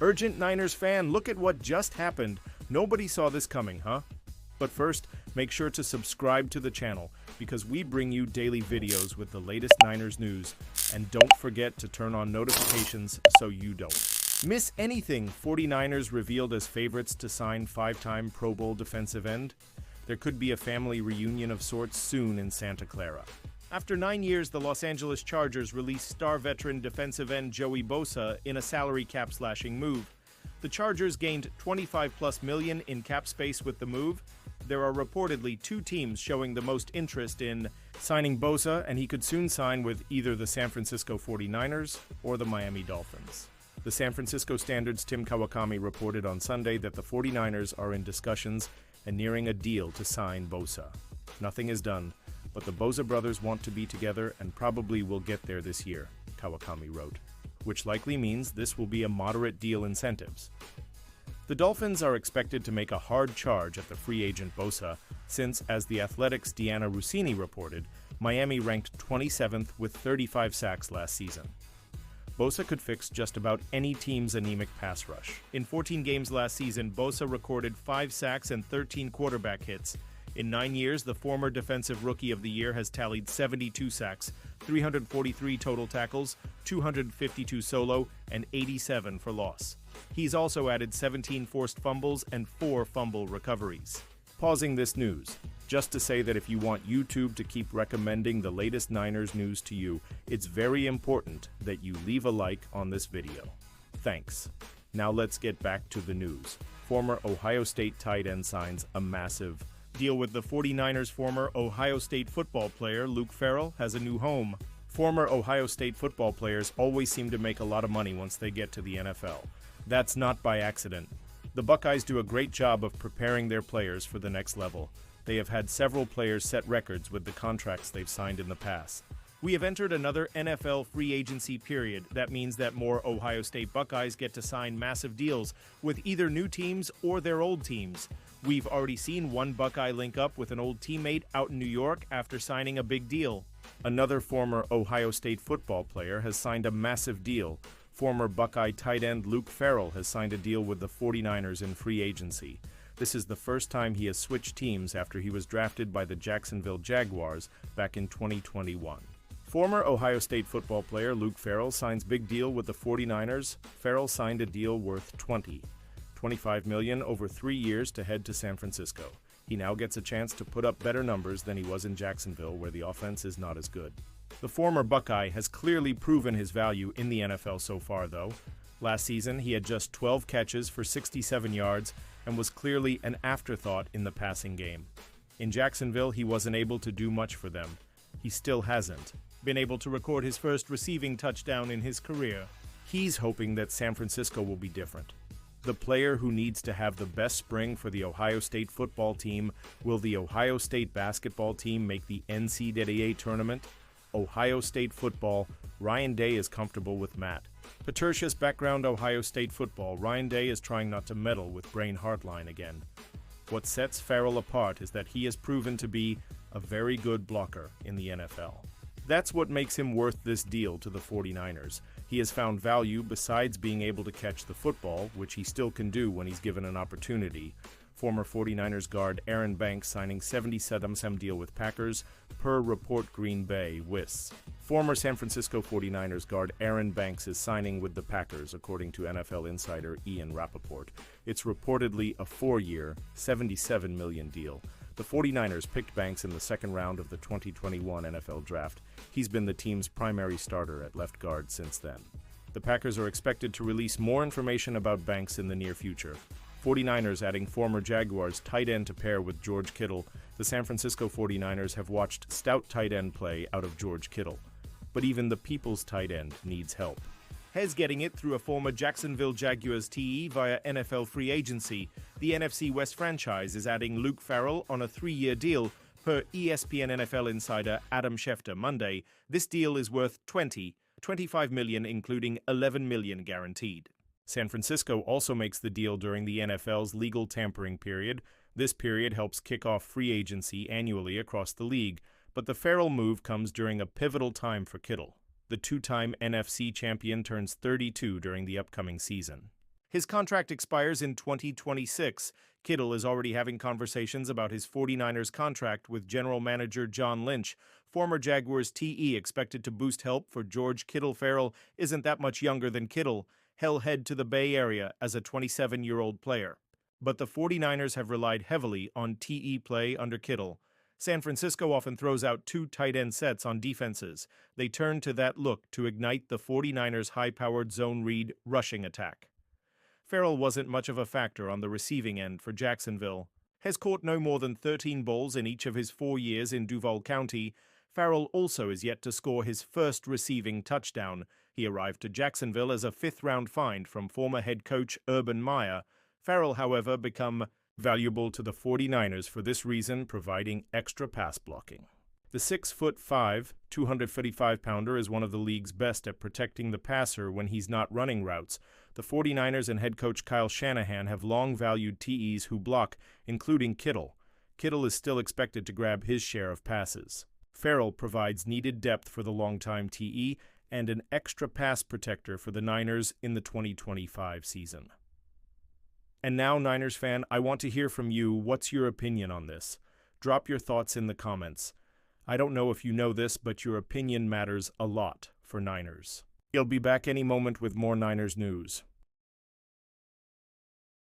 Urgent Niners fan, look at what just happened. Nobody saw this coming, huh? But first, make sure to subscribe to the channel because we bring you daily videos with the latest Niners news. And don't forget to turn on notifications so you don't miss anything. 49ers revealed as favorites to sign five-time Pro Bowl defensive end. There could be a family reunion of sorts soon in Santa Clara. After 9 years, the Los Angeles Chargers released star veteran defensive end Joey Bosa in a salary cap-slashing move. The Chargers gained $25+ million in cap space with the move. There are reportedly two teams showing the most interest in signing Bosa, and he could soon sign with either the San Francisco 49ers or the Miami Dolphins. The San Francisco Standard's Tim Kawakami reported on Sunday that the 49ers are in discussions and nearing a deal to sign Bosa. Nothing is done, but the Bosa brothers want to be together and probably will get there this year, Kawakami wrote, which likely means this will be a moderate deal incentives. The Dolphins are expected to make a hard charge at the free agent Bosa since, as The Athletic's Deanna Rossini reported, Miami ranked 27th with 35 sacks last season. Bosa could fix just about any team's anemic pass rush. In 14 games last season, Bosa recorded 5 sacks and 13 quarterback hits. In 9 years, the former Defensive Rookie of the Year has tallied 72 sacks, 343 total tackles, 252 solo, and 87 for loss. He's also added 17 forced fumbles and 4 fumble recoveries. Pausing this news, just to say that if you want YouTube to keep recommending the latest Niners news to you, it's very important that you leave a like on this video. Thanks. Now let's get back to the news. Former Ohio State tight end signs a massive deal with the 49ers. Former Ohio State football player Luke Farrell has a new home. Former Ohio State football players always seem to make a lot of money once they get to the NFL. That's not by accident. The Buckeyes do a great job of preparing their players for the next level. They have had several players set records with the contracts they've signed in the past. We have entered another NFL free agency period. That means that more Ohio State Buckeyes get to sign massive deals with either new teams or their old teams. We've already seen one Buckeye link up with an old teammate out in New York after signing a big deal. Another former Ohio State football player has signed a massive deal. Former Buckeye tight end Luke Farrell has signed a deal with the 49ers in free agency. This is the first time he has switched teams after he was drafted by the Jacksonville Jaguars back in 2021. Former Ohio State football player Luke Farrell signs big deal with the 49ers. Farrell signed a deal worth $25 million over 3 years to head to San Francisco. He now gets a chance to put up better numbers than he was in Jacksonville, where the offense is not as good. The former Buckeye has clearly proven his value in the NFL so far, though. Last season, he had just 12 catches for 67 yards and was clearly an afterthought in the passing game. In Jacksonville, he wasn't able to do much for them. He still hasn't been able to record his first receiving touchdown in his career. He's hoping that San Francisco will be different. The player who needs to have the best spring for the Ohio State football team. Will the Ohio State basketball team make the NCAA tournament? Ohio State football, Ryan Day is comfortable with Matt Patricia's background. Ohio State football, Ryan Day is trying not to meddle with Brain Hartline again. What sets Farrell apart is that he has proven to be a very good blocker in the NFL. That's what makes him worth this deal to the 49ers. He has found value besides being able to catch the football, which he still can do when he's given an opportunity. Former 49ers guard Aaron Banks signing $77 deal with Packers, per report Green Bay Wiss. Former San Francisco 49ers guard Aaron Banks is signing with the Packers, according to NFL insider Ian Rappaport. It's reportedly a 4-year, $77 million deal. The 49ers picked Banks in the second round of the 2021 NFL Draft. He's been the team's primary starter at left guard since then. The Packers are expected to release more information about Banks in the near future. 49ers adding former Jaguars tight end to pair with George Kittle. The San Francisco 49ers have watched stout tight end play out of George Kittle. But even the people's tight end needs help. Hez getting it through a former Jacksonville Jaguars TE via NFL free agency. The NFC West franchise is adding Luke Farrell on a 3-year deal, per ESPN NFL insider Adam Schefter Monday. This deal is worth $25 million, including $11 million guaranteed. San Francisco also makes the deal during the NFL's legal tampering period. This period helps kick off free agency annually across the league, but the Farrell move comes during a pivotal time for Kittle. The two-time NFC champion turns 32 during the upcoming season. His contract expires in 2026. Kittle is already having conversations about his 49ers contract with general manager John Lynch. Former Jaguars TE expected to boost help for George Kittle. Farrell isn't that much younger than Kittle. He'll head to the Bay Area as a 27-year-old player. But the 49ers have relied heavily on TE play under Kittle. San Francisco often throws out two tight end sets on defenses. They turn to that look to ignite the 49ers' high-powered zone read rushing attack. Farrell wasn't much of a factor on the receiving end for Jacksonville. Has caught no more than 13 balls in each of his 4 years in Duval County. Farrell also is yet to score his first receiving touchdown. He arrived to Jacksonville as a fifth-round find from former head coach Urban Meyer. Farrell, however, become valuable to the 49ers for this reason, providing extra pass blocking. The 6'5", 235-pounder is one of the league's best at protecting the passer when he's not running routes. The 49ers and head coach Kyle Shanahan have long valued TEs who block, including Kittle. Kittle is still expected to grab his share of passes. Farrell provides needed depth for the longtime TE and an extra pass protector for the Niners in the 2025 season. And now, Niners fan, I want to hear from you. What's your opinion on this? Drop your thoughts in the comments. I don't know if you know this, but your opinion matters a lot for Niners. He'll be back any moment with more Niners news.